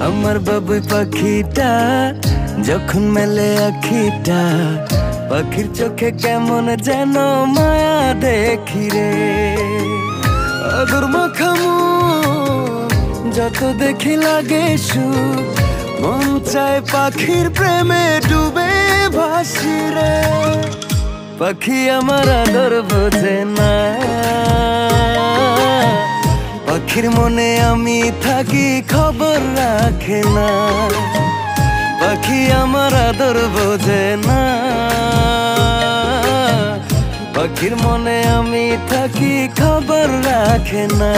আমার বাবুই পাখিটা যখন মেলে আখিটা, পাখির চোখে কেমন যেন মায়া দেখি রে। আদর মাখামু যত দেখি লাগে সুখ, মন চায় পাখির প্রেমে ডুবে ভাসি রে। পাখি আমার আদর বোঝে না, পাখির মনে আমি থাকি খবর রাখে না। পাখি আমার আদর বোঝে না, পাখির মনে আমি থাকি খবর রাখে না।